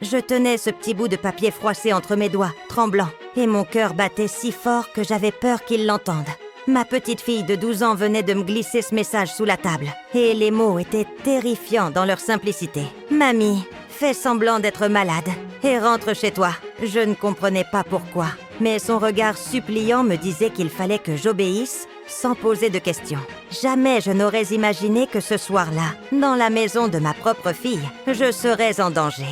Je tenais ce petit bout de papier froissé entre mes doigts, tremblant, et mon cœur battait si fort que j'avais peur qu'il l'entende. Ma petite fille de 12 ans venait de me glisser ce message sous la table, et les mots étaient terrifiants dans leur simplicité. « Mamie, fais semblant d'être malade, et rentre chez toi. » Je ne comprenais pas pourquoi, mais son regard suppliant me disait qu'il fallait que j'obéisse, sans poser de questions. Jamais je n'aurais imaginé que ce soir-là, dans la maison de ma propre fille, je serais en danger.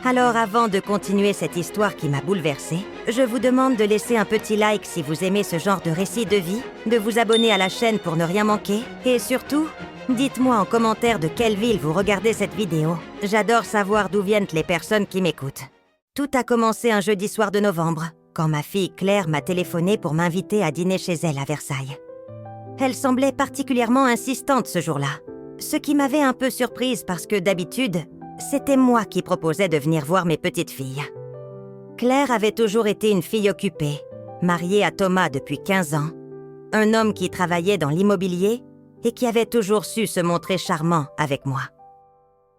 Alors avant de continuer cette histoire qui m'a bouleversée, je vous demande de laisser un petit like si vous aimez ce genre de récit de vie, de vous abonner à la chaîne pour ne rien manquer, et surtout, dites-moi en commentaire de quelle ville vous regardez cette vidéo. J'adore savoir d'où viennent les personnes qui m'écoutent. Tout a commencé un jeudi soir de novembre, quand ma fille Claire m'a téléphoné pour m'inviter à dîner chez elle à Versailles. Elle semblait particulièrement insistante ce jour-là, ce qui m'avait un peu surprise parce que d'habitude, c'était moi qui proposais de venir voir mes petites filles. Claire avait toujours été une fille occupée, mariée à Thomas depuis 15 ans, un homme qui travaillait dans l'immobilier et qui avait toujours su se montrer charmant avec moi.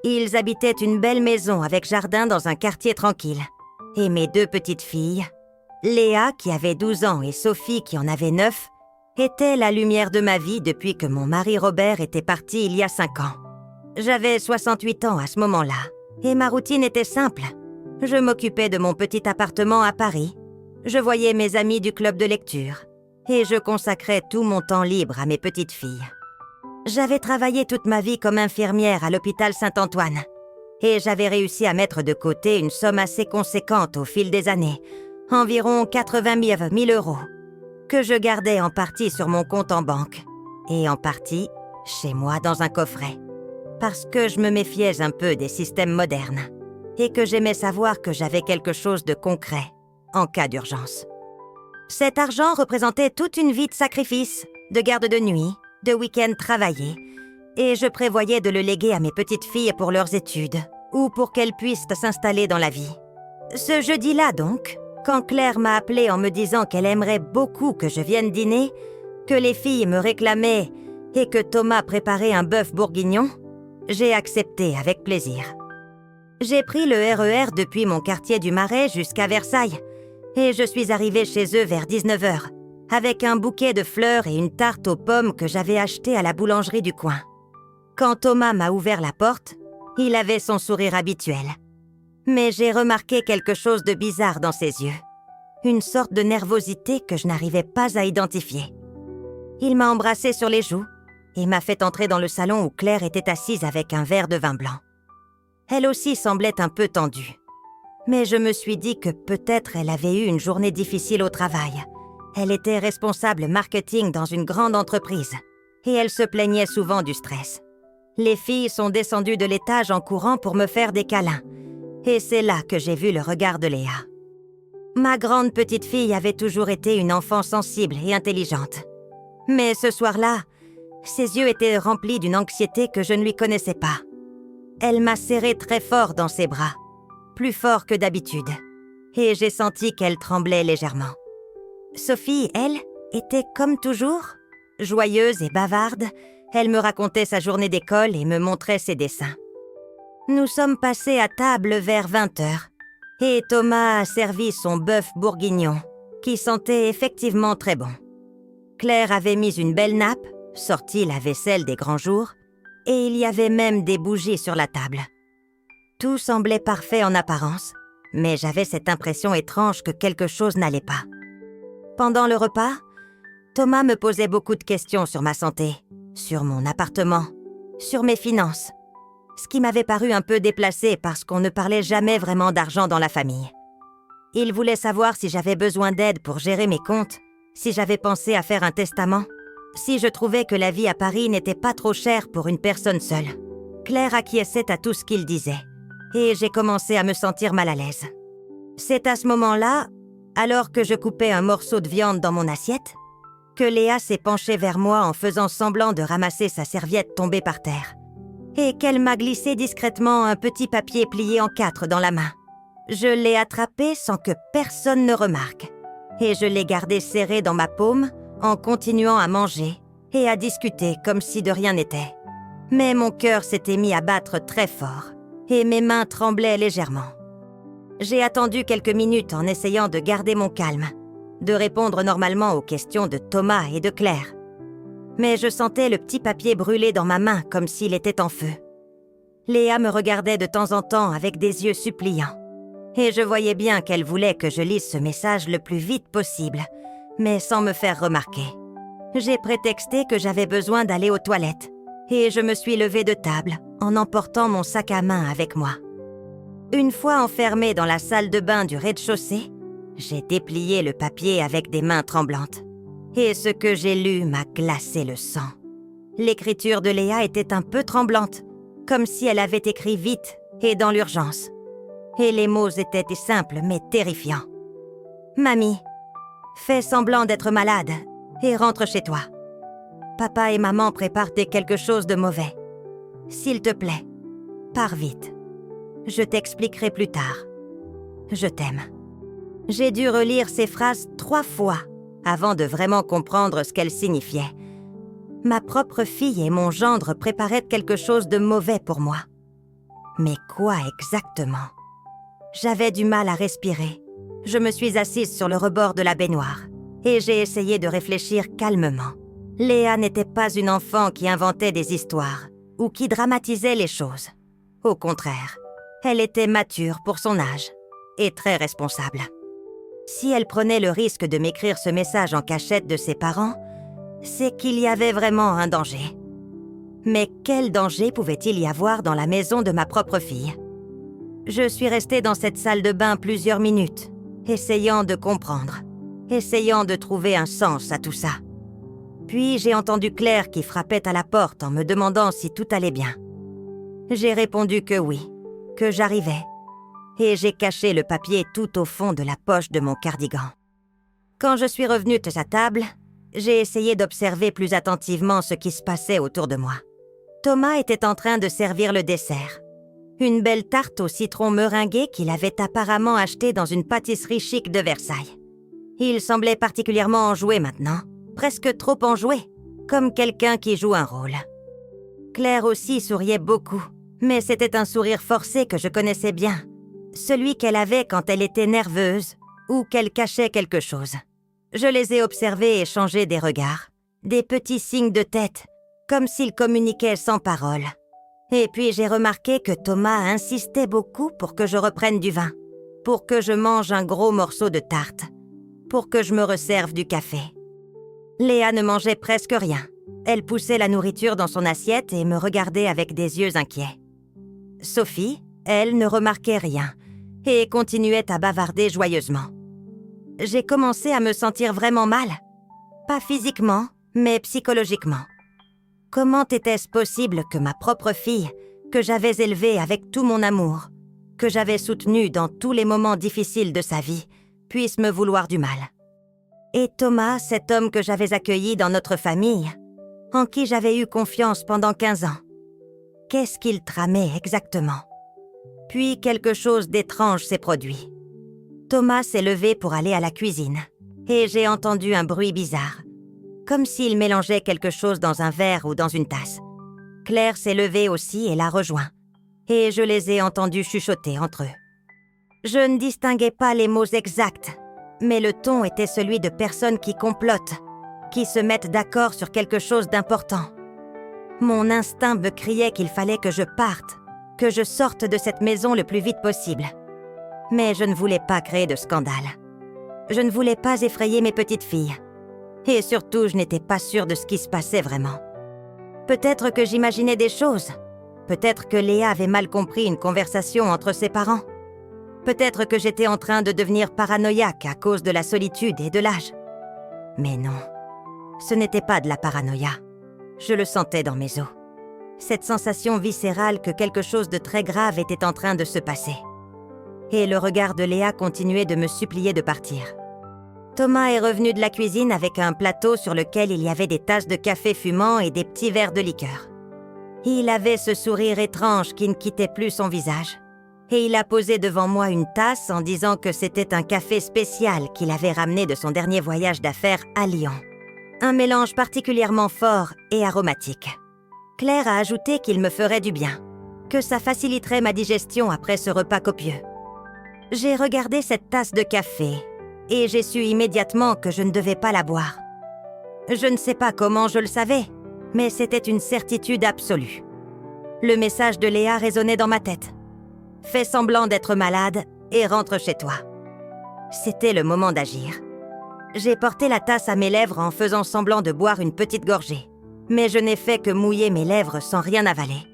Ils habitaient une belle maison avec jardin dans un quartier tranquille. Et mes deux petites filles, Léa qui avait 12 ans et Sophie qui en avait 9, étaient la lumière de ma vie depuis que mon mari Robert était parti il y a 5 ans. J'avais 68 ans à ce moment-là, et ma routine était simple. Je m'occupais de mon petit appartement à Paris, je voyais mes amis du club de lecture, et je consacrais tout mon temps libre à mes petites filles. J'avais travaillé toute ma vie comme infirmière à l'hôpital Saint-Antoine, et j'avais réussi à mettre de côté une somme assez conséquente au fil des années, environ 80 000 €, que je gardais en partie sur mon compte en banque, et en partie chez moi dans un coffret. Parce que je me méfiais un peu des systèmes modernes et que j'aimais savoir que j'avais quelque chose de concret en cas d'urgence. Cet argent représentait toute une vie de sacrifice, de garde de nuit, de week-ends travaillés, et je prévoyais de le léguer à mes petites filles pour leurs études ou pour qu'elles puissent s'installer dans la vie. Ce jeudi-là donc, quand Claire m'a appelée en me disant qu'elle aimerait beaucoup que je vienne dîner, que les filles me réclamaient et que Thomas préparait un bœuf bourguignon, j'ai accepté avec plaisir. J'ai pris le RER depuis mon quartier du Marais jusqu'à Versailles et je suis arrivée chez eux vers 19 h, avec un bouquet de fleurs et une tarte aux pommes que j'avais achetée à la boulangerie du coin. Quand Thomas m'a ouvert la porte, il avait son sourire habituel. Mais j'ai remarqué quelque chose de bizarre dans ses yeux, une sorte de nervosité que je n'arrivais pas à identifier. Il m'a embrassée sur les joues et m'a fait entrer dans le salon où Claire était assise avec un verre de vin blanc. Elle aussi semblait un peu tendue. Mais je me suis dit que peut-être elle avait eu une journée difficile au travail. Elle était responsable marketing dans une grande entreprise et elle se plaignait souvent du stress. Les filles sont descendues de l'étage en courant pour me faire des câlins. Et c'est là que j'ai vu le regard de Léa. Ma grande petite fille avait toujours été une enfant sensible et intelligente. Mais ce soir-là, ses yeux étaient remplis d'une anxiété que je ne lui connaissais pas. Elle m'a serré très fort dans ses bras, plus fort que d'habitude, et j'ai senti qu'elle tremblait légèrement. Sophie, elle, était comme toujours, joyeuse et bavarde. Elle me racontait sa journée d'école et me montrait ses dessins. Nous sommes passés à table vers 20 h, et Thomas a servi son bœuf bourguignon, qui sentait effectivement très bon. Claire avait mis une belle nappe, sorti la vaisselle des grands jours, et il y avait même des bougies sur la table. Tout semblait parfait en apparence, mais j'avais cette impression étrange que quelque chose n'allait pas. Pendant le repas, Thomas me posait beaucoup de questions sur ma santé, sur mon appartement, sur mes finances, ce qui m'avait paru un peu déplacé parce qu'on ne parlait jamais vraiment d'argent dans la famille. Il voulait savoir si j'avais besoin d'aide pour gérer mes comptes, si j'avais pensé à faire un testament, si je trouvais que la vie à Paris n'était pas trop chère pour une personne seule. Claire acquiesçait à tout ce qu'il disait, et j'ai commencé à me sentir mal à l'aise. C'est à ce moment-là, alors que je coupais un morceau de viande dans mon assiette, que Léa s'est penchée vers moi en faisant semblant de ramasser sa serviette tombée par terre, et qu'elle m'a glissé discrètement un petit papier plié en 4 dans la main. Je l'ai attrapé sans que personne ne remarque, et je l'ai gardé serré dans ma paume en continuant à manger et à discuter comme si de rien n'était. Mais mon cœur s'était mis à battre très fort et mes mains tremblaient légèrement. J'ai attendu quelques minutes en essayant de garder mon calme, de répondre normalement aux questions de Thomas et de Claire. Mais je sentais le petit papier brûler dans ma main comme s'il était en feu. Léa me regardait de temps en temps avec des yeux suppliants. Et je voyais bien qu'elle voulait que je lise ce message le plus vite possible, mais sans me faire remarquer. J'ai prétexté que j'avais besoin d'aller aux toilettes, et je me suis levée de table en emportant mon sac à main avec moi. Une fois enfermée dans la salle de bain du rez-de-chaussée, j'ai déplié le papier avec des mains tremblantes. Et ce que j'ai lu m'a glacé le sang. L'écriture de Léa était un peu tremblante, comme si elle avait écrit vite et dans l'urgence. Et les mots étaient simples mais terrifiants. « Mamie, fais semblant d'être malade et rentre chez toi. Papa et maman préparent quelque chose de mauvais. S'il te plaît, pars vite. Je t'expliquerai plus tard. Je t'aime. » J'ai dû relire ces phrases 3 fois avant de vraiment comprendre ce qu'elles signifiaient. Ma propre fille et mon gendre préparaient quelque chose de mauvais pour moi. Mais quoi exactement ? J'avais du mal à respirer. Je me suis assise sur le rebord de la baignoire et j'ai essayé de réfléchir calmement. Léa n'était pas une enfant qui inventait des histoires ou qui dramatisait les choses. Au contraire, elle était mature pour son âge et très responsable. Si elle prenait le risque de m'écrire ce message en cachette de ses parents, c'est qu'il y avait vraiment un danger. Mais quel danger pouvait-il y avoir dans la maison de ma propre fille ? Je suis restée dans cette salle de bain plusieurs minutes, essayant de comprendre, essayant de trouver un sens à tout ça. Puis j'ai entendu Claire qui frappait à la porte en me demandant si tout allait bien. J'ai répondu que oui, que j'arrivais, et j'ai caché le papier tout au fond de la poche de mon cardigan. Quand je suis revenue de sa table, j'ai essayé d'observer plus attentivement ce qui se passait autour de moi. Thomas était en train de servir le dessert. Une belle tarte au citron meringué qu'il avait apparemment achetée dans une pâtisserie chic de Versailles. Il semblait particulièrement enjoué maintenant, presque trop enjoué, comme quelqu'un qui joue un rôle. Claire aussi souriait beaucoup, mais c'était un sourire forcé que je connaissais bien, celui qu'elle avait quand elle était nerveuse ou qu'elle cachait quelque chose. Je les ai observés échanger des regards, des petits signes de tête, comme s'ils communiquaient sans parole. Et puis j'ai remarqué que Thomas insistait beaucoup pour que je reprenne du vin, pour que je mange un gros morceau de tarte, pour que je me resserve du café. Léa ne mangeait presque rien. Elle poussait la nourriture dans son assiette et me regardait avec des yeux inquiets. Sophie, elle, ne remarquait rien et continuait à bavarder joyeusement. J'ai commencé à me sentir vraiment mal. Pas physiquement, mais psychologiquement. Comment était-ce possible que ma propre fille, que j'avais élevée avec tout mon amour, que j'avais soutenue dans tous les moments difficiles de sa vie, puisse me vouloir du mal? Et Thomas, cet homme que j'avais accueilli dans notre famille, en qui j'avais eu confiance pendant 15 ans, qu'est-ce qu'il tramait exactement? Puis quelque chose d'étrange s'est produit. Thomas s'est levé pour aller à la cuisine, et j'ai entendu un bruit bizarre, comme s'il mélangeait quelque chose dans un verre ou dans une tasse. Claire s'est levée aussi et l'a rejoint, et je les ai entendus chuchoter entre eux. Je ne distinguais pas les mots exacts, mais le ton était celui de personnes qui complotent, qui se mettent d'accord sur quelque chose d'important. Mon instinct me criait qu'il fallait que je parte, que je sorte de cette maison le plus vite possible. Mais je ne voulais pas créer de scandale. Je ne voulais pas effrayer mes petites filles. Et surtout, je n'étais pas sûre de ce qui se passait vraiment. Peut-être que j'imaginais des choses. Peut-être que Léa avait mal compris une conversation entre ses parents. Peut-être que j'étais en train de devenir paranoïaque à cause de la solitude et de l'âge. Mais non, ce n'était pas de la paranoïa. Je le sentais dans mes os. Cette sensation viscérale que quelque chose de très grave était en train de se passer. Et le regard de Léa continuait de me supplier de partir. Thomas est revenu de la cuisine avec un plateau sur lequel il y avait des tasses de café fumant et des petits verres de liqueur. Il avait ce sourire étrange qui ne quittait plus son visage. Et il a posé devant moi une tasse en disant que c'était un café spécial qu'il avait ramené de son dernier voyage d'affaires à Lyon. Un mélange particulièrement fort et aromatique. Claire a ajouté qu'il me ferait du bien, que ça faciliterait ma digestion après ce repas copieux. J'ai regardé cette tasse de café et j'ai su immédiatement que je ne devais pas la boire. Je ne sais pas comment je le savais, mais c'était une certitude absolue. Le message de Léa résonnait dans ma tête. Fais semblant d'être malade et rentre chez toi. C'était le moment d'agir. J'ai porté la tasse à mes lèvres en faisant semblant de boire une petite gorgée, mais je n'ai fait que mouiller mes lèvres sans rien avaler.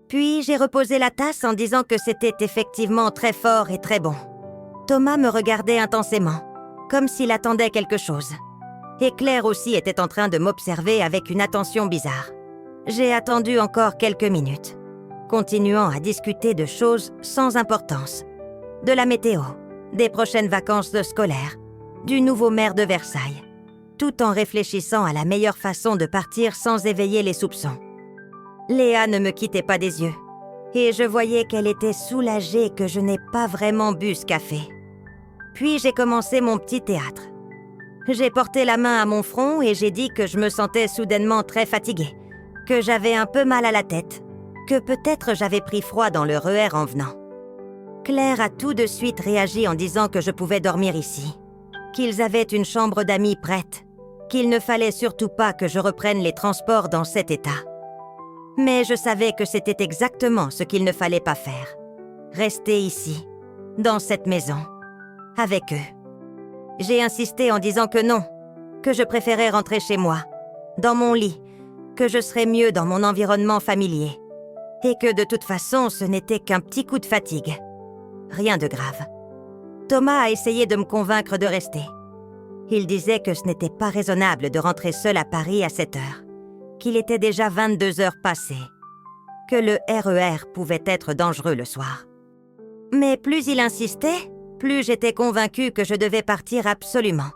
Puis j'ai reposé la tasse en disant que c'était effectivement très fort et très bon. Thomas me regardait intensément, comme s'il attendait quelque chose. Et Claire aussi était en train de m'observer avec une attention bizarre. J'ai attendu encore quelques minutes, continuant à discuter de choses sans importance. De la météo, des prochaines vacances scolaires, du nouveau maire de Versailles, tout en réfléchissant à la meilleure façon de partir sans éveiller les soupçons. Léa ne me quittait pas des yeux, et je voyais qu'elle était soulagée que je n'ai pas vraiment bu ce café. Puis j'ai commencé mon petit théâtre. J'ai porté la main à mon front et j'ai dit que je me sentais soudainement très fatiguée, que j'avais un peu mal à la tête, que peut-être j'avais pris froid dans le RER en venant. Claire a tout de suite réagi en disant que je pouvais dormir ici, qu'ils avaient une chambre d'amis prête, qu'il ne fallait surtout pas que je reprenne les transports dans cet état. Mais je savais que c'était exactement ce qu'il ne fallait pas faire. Rester ici, dans cette maison, avec eux. J'ai insisté en disant que non, que je préférais rentrer chez moi, dans mon lit, que je serais mieux dans mon environnement familier, et que de toute façon ce n'était qu'un petit coup de fatigue. Rien de grave. Thomas a essayé de me convaincre de rester. Il disait que ce n'était pas raisonnable de rentrer seul à Paris à cette heure, qu'il était déjà 22 heures passées, que le RER pouvait être dangereux le soir. Mais plus il insistait, plus j'étais convaincue que je devais partir absolument.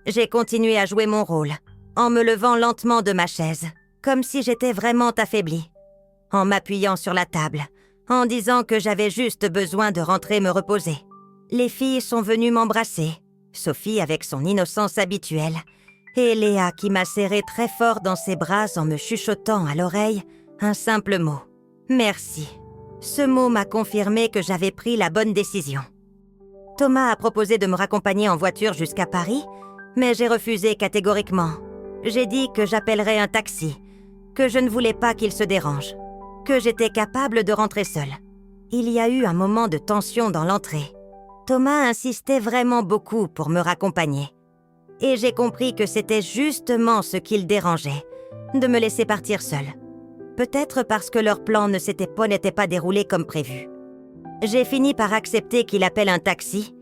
J'ai continué à jouer mon rôle, en me levant lentement de ma chaise, comme si j'étais vraiment affaiblie, en m'appuyant sur la table, en disant que j'avais juste besoin de rentrer me reposer. Les filles sont venues m'embrasser, Sophie avec son innocence habituelle, et Léa qui m'a serré très fort dans ses bras en me chuchotant à l'oreille un simple mot. « Merci ». Ce mot m'a confirmé que j'avais pris la bonne décision. Thomas a proposé de me raccompagner en voiture jusqu'à Paris, mais j'ai refusé catégoriquement. J'ai dit que j'appellerais un taxi, que je ne voulais pas qu'il se dérange, que j'étais capable de rentrer seule. Il y a eu un moment de tension dans l'entrée. Thomas insistait vraiment beaucoup pour me raccompagner. Et j'ai compris que c'était justement ce qui le dérangeait, de me laisser partir seule. Peut-être parce que leur plan n'était pas déroulé comme prévu. J'ai fini par accepter qu'il appelle un taxi,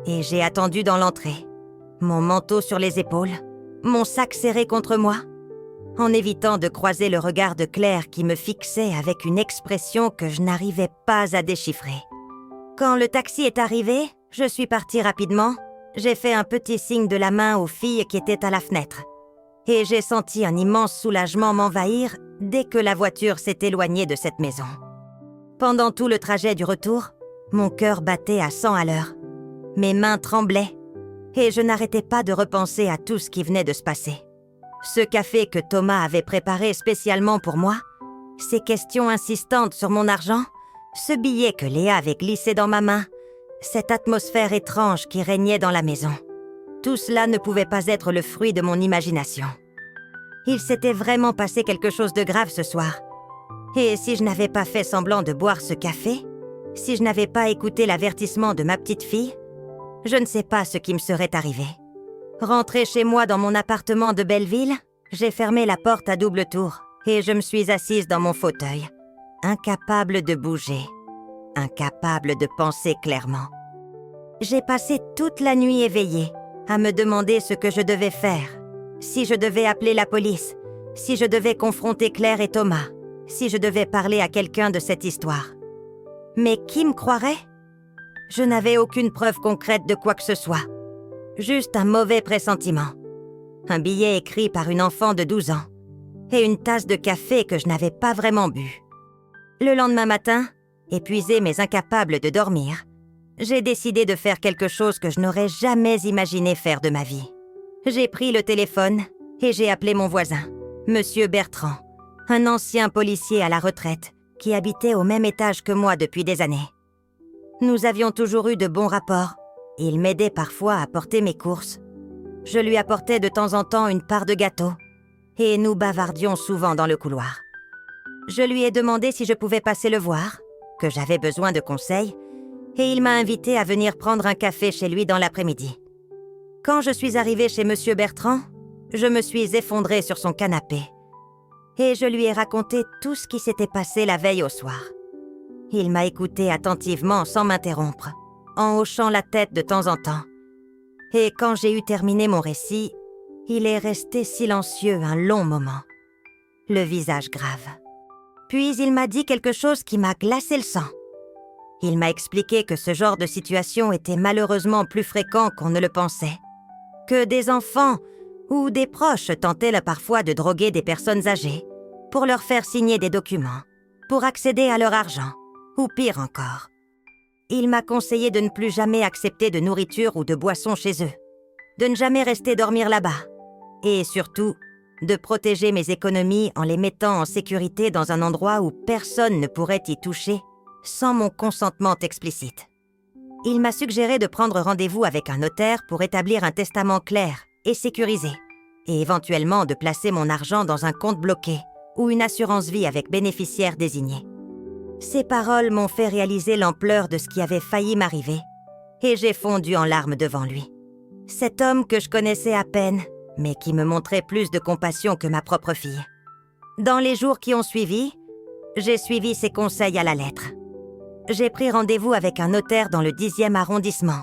et j'ai attendu dans l'entrée, mon manteau sur les épaules, mon sac serré contre moi, en évitant de croiser le regard de Claire qui me fixait avec une expression que je n'arrivais pas à déchiffrer. Quand le taxi est arrivé, je suis partie rapidement. J'ai fait un petit signe de la main aux filles qui étaient à la fenêtre. Et j'ai senti un immense soulagement m'envahir dès que la voiture s'est éloignée de cette maison. Pendant tout le trajet du retour, mon cœur battait à 100 à l'heure. Mes mains tremblaient et je n'arrêtais pas de repenser à tout ce qui venait de se passer. Ce café que Thomas avait préparé spécialement pour moi, ces questions insistantes sur mon argent, ce billet que Léa avait glissé dans ma main, cette atmosphère étrange qui régnait dans la maison. Tout cela ne pouvait pas être le fruit de mon imagination. Il s'était vraiment passé quelque chose de grave ce soir. Et si je n'avais pas fait semblant de boire ce café, si je n'avais pas écouté l'avertissement de ma petite fille, je ne sais pas ce qui me serait arrivé. Rentrée chez moi dans mon appartement de Belleville, j'ai fermé la porte à double tour et je me suis assise dans mon fauteuil, incapable de bouger, incapable de penser clairement. J'ai passé toute la nuit éveillée, à me demander ce que je devais faire, si je devais appeler la police, si je devais confronter Claire et Thomas, si je devais parler à quelqu'un de cette histoire. Mais qui me croirait? Je n'avais aucune preuve concrète de quoi que ce soit. Juste un mauvais pressentiment. Un billet écrit par une enfant de 12 ans. Et une tasse de café que je n'avais pas vraiment bu. Le lendemain matin, épuisée mais incapable de dormir, j'ai décidé de faire quelque chose que je n'aurais jamais imaginé faire de ma vie. J'ai pris le téléphone et j'ai appelé mon voisin, Monsieur Bertrand, un ancien policier à la retraite qui habitait au même étage que moi depuis des années. Nous avions toujours eu de bons rapports. Il m'aidait parfois à porter mes courses. Je lui apportais de temps en temps une part de gâteau. Et nous bavardions souvent dans le couloir. Je lui ai demandé si je pouvais passer le voir, que j'avais besoin de conseils, et il m'a invité à venir prendre un café chez lui dans l'après-midi. Quand je suis arrivée chez Monsieur Bertrand, je me suis effondrée sur son canapé et je lui ai raconté tout ce qui s'était passé la veille au soir. Il m'a écoutée attentivement sans m'interrompre, en hochant la tête de temps en temps. Et quand j'ai eu terminé mon récit, il est resté silencieux un long moment, le visage grave. Puis il m'a dit quelque chose qui m'a glacé le sang. Il m'a expliqué que ce genre de situation était malheureusement plus fréquent qu'on ne le pensait, que des enfants ou des proches tentaient là parfois de droguer des personnes âgées pour leur faire signer des documents, pour accéder à leur argent, ou pire encore. Il m'a conseillé de ne plus jamais accepter de nourriture ou de boissons chez eux, de ne jamais rester dormir là-bas, et surtout, de protéger mes économies en les mettant en sécurité dans un endroit où personne ne pourrait y toucher sans mon consentement explicite. Il m'a suggéré de prendre rendez-vous avec un notaire pour établir un testament clair et sécurisé, et éventuellement de placer mon argent dans un compte bloqué ou une assurance vie avec bénéficiaire désigné. Ces paroles m'ont fait réaliser l'ampleur de ce qui avait failli m'arriver, et j'ai fondu en larmes devant lui. Cet homme que je connaissais à peine, mais qui me montrait plus de compassion que ma propre fille. Dans les jours qui ont suivi, j'ai suivi ses conseils à la lettre. J'ai pris rendez-vous avec un notaire dans le 10e arrondissement,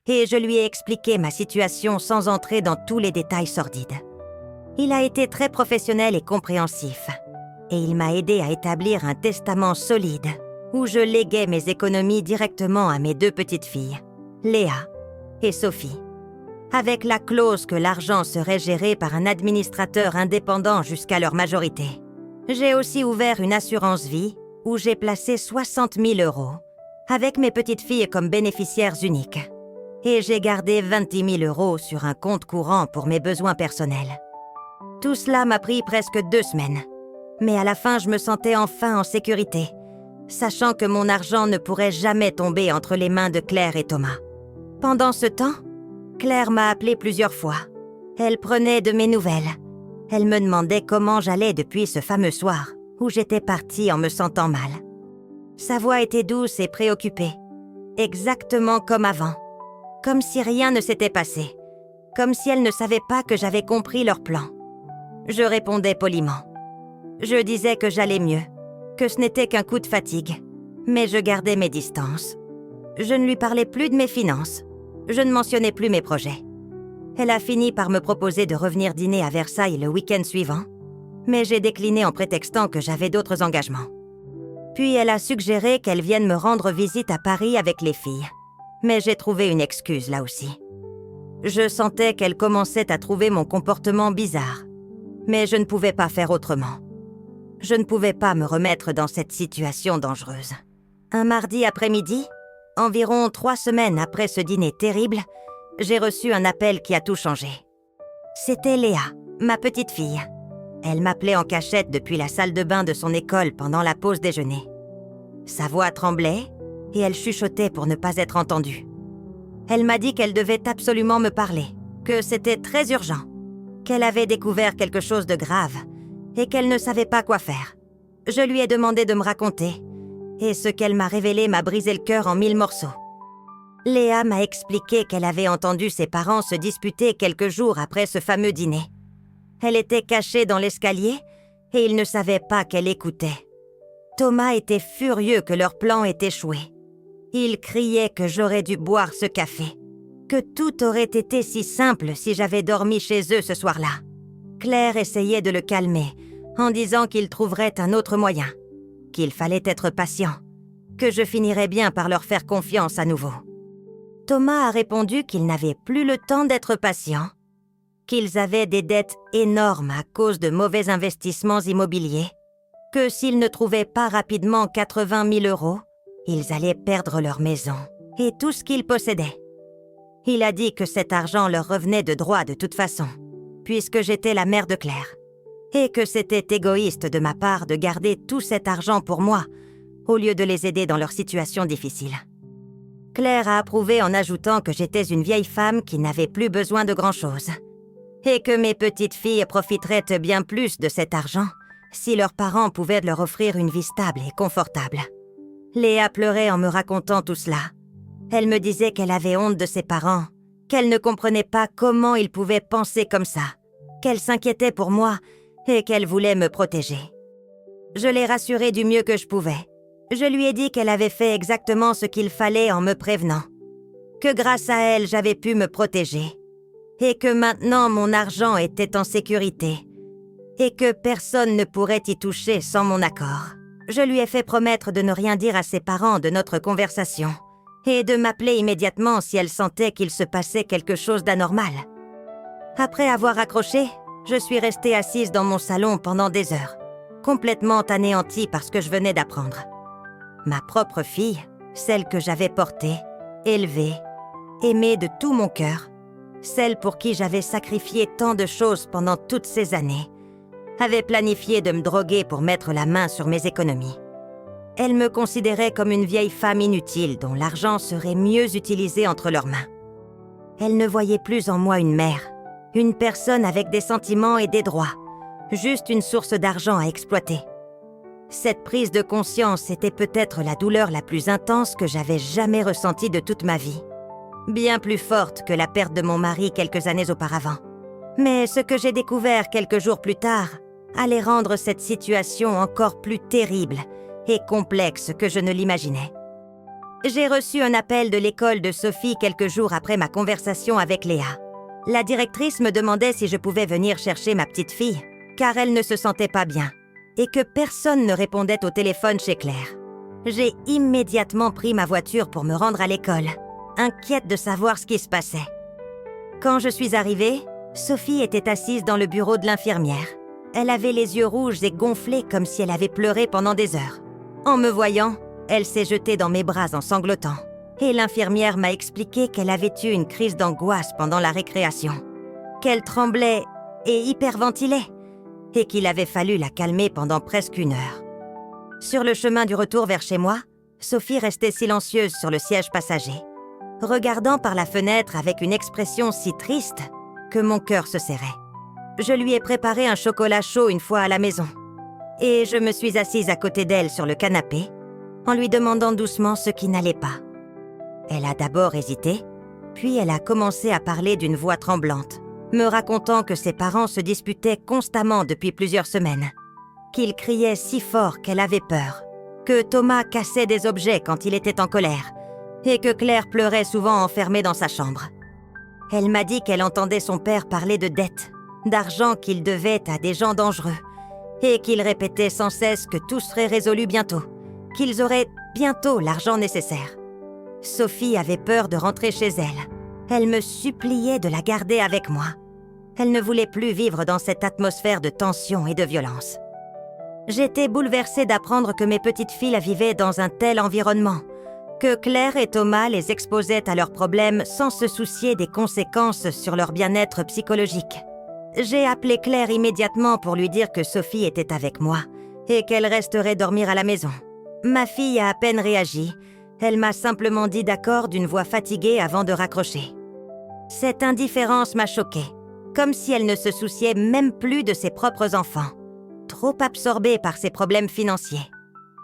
et je lui ai expliqué ma situation sans entrer dans tous les détails sordides. Il a été très professionnel et compréhensif, et il m'a aidé à établir un testament solide où je léguais mes économies directement à mes 2 petites filles, Léa et Sophie, avec la clause que l'argent serait géré par un administrateur indépendant jusqu'à leur majorité. J'ai aussi ouvert une assurance vie où j'ai placé 60 000 €, avec mes petites filles comme bénéficiaires uniques. Et j'ai gardé 20 000 € sur un compte courant pour mes besoins personnels. Tout cela m'a pris presque 2 semaines. Mais à la fin, je me sentais enfin en sécurité, sachant que mon argent ne pourrait jamais tomber entre les mains de Claire et Thomas. Pendant ce temps, Claire m'a appelé plusieurs fois. Elle prenait de mes nouvelles. Elle me demandait comment j'allais depuis ce fameux soir, où j'étais partie en me sentant mal. Sa voix était douce et préoccupée, exactement comme avant. Comme si rien ne s'était passé, comme si elle ne savait pas que j'avais compris leur plan. Je répondais poliment. Je disais que j'allais mieux, que ce n'était qu'un coup de fatigue, mais je gardais mes distances. Je ne lui parlais plus de mes finances, je ne mentionnais plus mes projets. Elle a fini par me proposer de revenir dîner à Versailles le week-end suivant, mais j'ai décliné en prétextant que j'avais d'autres engagements. Puis elle a suggéré qu'elle vienne me rendre visite à Paris avec les filles. Mais j'ai trouvé une excuse là aussi. Je sentais qu'elle commençait à trouver mon comportement bizarre, mais je ne pouvais pas faire autrement. Je ne pouvais pas me remettre dans cette situation dangereuse. Un mardi après-midi, environ 3 semaines après ce dîner terrible, j'ai reçu un appel qui a tout changé. C'était Léa, ma petite fille. Elle m'appelait en cachette depuis la salle de bain de son école pendant la pause déjeuner. Sa voix tremblait, et elle chuchotait pour ne pas être entendue. Elle m'a dit qu'elle devait absolument me parler, que c'était très urgent, qu'elle avait découvert quelque chose de grave et qu'elle ne savait pas quoi faire. Je lui ai demandé de me raconter, et ce qu'elle m'a révélé m'a brisé le cœur en 1000 morceaux. Léa m'a expliqué qu'elle avait entendu ses parents se disputer quelques jours après ce fameux dîner. Elle était cachée dans l'escalier et ils ne savaient pas qu'elle écoutait. Thomas était furieux que leur plan ait échoué. Il criait que j'aurais dû boire ce café, que tout aurait été si simple si j'avais dormi chez eux ce soir-là. Claire essayait de le calmer en disant qu'il trouverait un autre moyen, qu'il fallait être patient, que je finirais bien par leur faire confiance à nouveau. Thomas a répondu qu'il n'avait plus le temps d'être patient, qu'ils avaient des dettes énormes à cause de mauvais investissements immobiliers, que s'ils ne trouvaient pas rapidement 80 000 €, ils allaient perdre leur maison et tout ce qu'ils possédaient. Il a dit que cet argent leur revenait de droit de toute façon, puisque j'étais la mère de Claire, et que c'était égoïste de ma part de garder tout cet argent pour moi, au lieu de les aider dans leur situation difficile. Claire a approuvé en ajoutant que j'étais une vieille femme qui n'avait plus besoin de grand-chose. Et que mes petites filles profiteraient bien plus de cet argent si leurs parents pouvaient leur offrir une vie stable et confortable. Léa pleurait en me racontant tout cela. Elle me disait qu'elle avait honte de ses parents, qu'elle ne comprenait pas comment ils pouvaient penser comme ça, qu'elle s'inquiétait pour moi et qu'elle voulait me protéger. Je l'ai rassurée du mieux que je pouvais. Je lui ai dit qu'elle avait fait exactement ce qu'il fallait en me prévenant, que grâce à elle, j'avais pu me protéger, et que maintenant mon argent était en sécurité, et que personne ne pourrait y toucher sans mon accord. Je lui ai fait promettre de ne rien dire à ses parents de notre conversation, et de m'appeler immédiatement si elle sentait qu'il se passait quelque chose d'anormal. Après avoir raccroché, je suis restée assise dans mon salon pendant des heures, complètement anéantie par ce que je venais d'apprendre. Ma propre fille, celle que j'avais portée, élevée, aimée de tout mon cœur, celle pour qui j'avais sacrifié tant de choses pendant toutes ces années, avait planifié de me droguer pour mettre la main sur mes économies. Elle me considérait comme une vieille femme inutile dont l'argent serait mieux utilisé entre leurs mains. Elle ne voyait plus en moi une mère, une personne avec des sentiments et des droits, juste une source d'argent à exploiter. Cette prise de conscience était peut-être la douleur la plus intense que j'avais jamais ressentie de toute ma vie. Bien plus forte que la perte de mon mari quelques années auparavant. Mais ce que j'ai découvert quelques jours plus tard allait rendre cette situation encore plus terrible et complexe que je ne l'imaginais. J'ai reçu un appel de l'école de Sophie quelques jours après ma conversation avec Léa. La directrice me demandait si je pouvais venir chercher ma petite fille, car elle ne se sentait pas bien, et que personne ne répondait au téléphone chez Claire. J'ai immédiatement pris ma voiture pour me rendre à l'école, inquiète de savoir ce qui se passait. Quand je suis arrivée, Sophie était assise dans le bureau de l'infirmière. Elle avait les yeux rouges et gonflés comme si elle avait pleuré pendant des heures. En me voyant, elle s'est jetée dans mes bras en sanglotant. Et l'infirmière m'a expliqué qu'elle avait eu une crise d'angoisse pendant la récréation, qu'elle tremblait et hyperventilait, et qu'il avait fallu la calmer pendant presque 1 heure. Sur le chemin du retour vers chez moi, Sophie restait silencieuse sur le siège passager, regardant par la fenêtre avec une expression si triste que mon cœur se serrait. Je lui ai préparé un chocolat chaud une fois à la maison, et je me suis assise à côté d'elle sur le canapé, en lui demandant doucement ce qui n'allait pas. Elle a d'abord hésité, puis elle a commencé à parler d'une voix tremblante, me racontant que ses parents se disputaient constamment depuis plusieurs semaines, qu'ils criaient si fort qu'elle avait peur, que Thomas cassait des objets quand il était en colère, et que Claire pleurait souvent enfermée dans sa chambre. Elle m'a dit qu'elle entendait son père parler de dettes, d'argent qu'il devait à des gens dangereux, et qu'il répétait sans cesse que tout serait résolu bientôt, qu'ils auraient bientôt l'argent nécessaire. Sophie avait peur de rentrer chez elle. Elle me suppliait de la garder avec moi. Elle ne voulait plus vivre dans cette atmosphère de tension et de violence. J'étais bouleversée d'apprendre que mes petites filles vivaient dans un tel environnement, que Claire et Thomas les exposaient à leurs problèmes sans se soucier des conséquences sur leur bien-être psychologique. J'ai appelé Claire immédiatement pour lui dire que Sophie était avec moi et qu'elle resterait dormir à la maison. Ma fille a à peine réagi. Elle m'a simplement dit d'accord d'une voix fatiguée avant de raccrocher. Cette indifférence m'a choquée, comme si elle ne se souciait même plus de ses propres enfants, trop absorbée par ses problèmes financiers.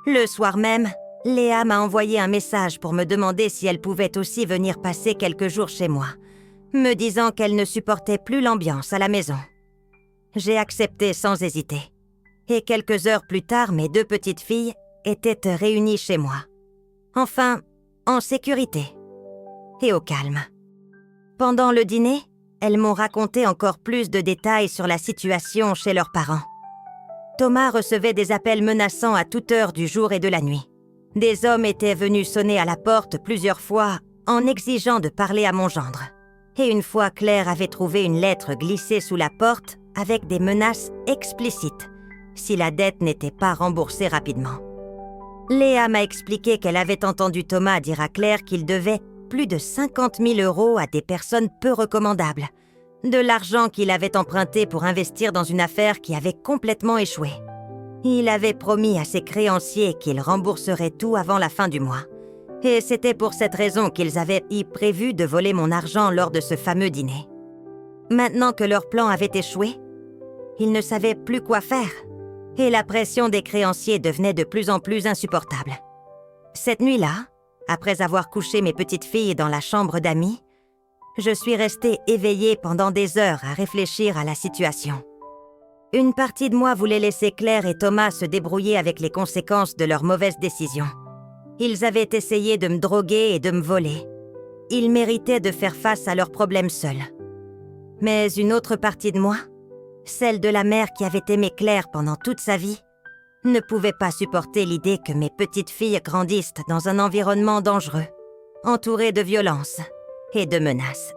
Le soir même, Léa m'a envoyé un message pour me demander si elle pouvait aussi venir passer quelques jours chez moi, me disant qu'elle ne supportait plus l'ambiance à la maison. J'ai accepté sans hésiter. Et quelques heures plus tard, mes 2 petites filles étaient réunies chez moi. Enfin, en sécurité et au calme. Pendant le dîner, elles m'ont raconté encore plus de détails sur la situation chez leurs parents. Thomas recevait des appels menaçants à toute heure du jour et de la nuit. Des hommes étaient venus sonner à la porte plusieurs fois en exigeant de parler à mon gendre. Et une fois, Claire avait trouvé une lettre glissée sous la porte avec des menaces explicites si la dette n'était pas remboursée rapidement. Léa m'a expliqué qu'elle avait entendu Thomas dire à Claire qu'il devait plus de 50 000 € à des personnes peu recommandables, de l'argent qu'il avait emprunté pour investir dans une affaire qui avait complètement échoué. Il avait promis à ses créanciers qu'il rembourserait tout avant la fin du mois, Et c'était pour cette raison qu'ils avaient prévu de voler mon argent lors de ce fameux dîner. Maintenant que leur plan avait échoué, ils ne savaient plus quoi faire, et la pression des créanciers devenait de plus en plus insupportable. Cette nuit-là, après avoir couché mes petites filles dans la chambre d'amis, je suis restée éveillée pendant des heures à réfléchir à la situation. Une partie de moi voulait laisser Claire et Thomas se débrouiller avec les conséquences de leurs mauvaises décisions. Ils avaient essayé de me droguer et de me voler. Ils méritaient de faire face à leurs problèmes seuls. Mais une autre partie de moi, celle de la mère qui avait aimé Claire pendant toute sa vie, ne pouvait pas supporter l'idée que mes petites filles grandissent dans un environnement dangereux, entouré de violence et de menaces.